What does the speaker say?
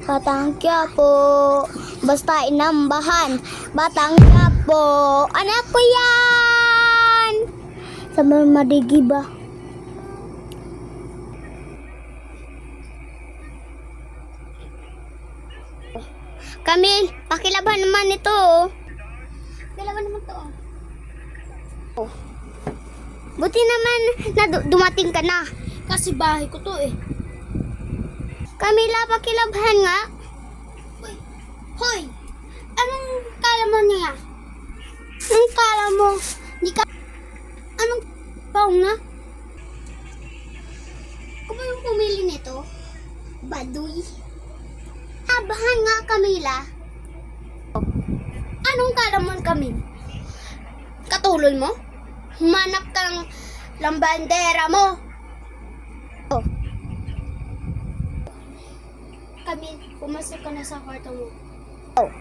Batang Quiapo, basta inambahan. Batang Quiapo, anak ko yan! Sa marmadigi ba? Kamil, pakilaban naman ito. Pakilaban naman ito. Buti naman na dumating ka na. Kasi bahay ko to eh. Camila, pakilabhan nga. Hoy! Hoy! Anong kala mo niya? Anong kala mo? Di ka... Anong paong na? Ako ba yung pumili nito? Baduy. Abahan nga, Camila. Anong kala mo kami? Katuloy mo? Humanap ka ng lambandera mo. Oh. Camille, pumasok ka na sa kwarto mo. Oh.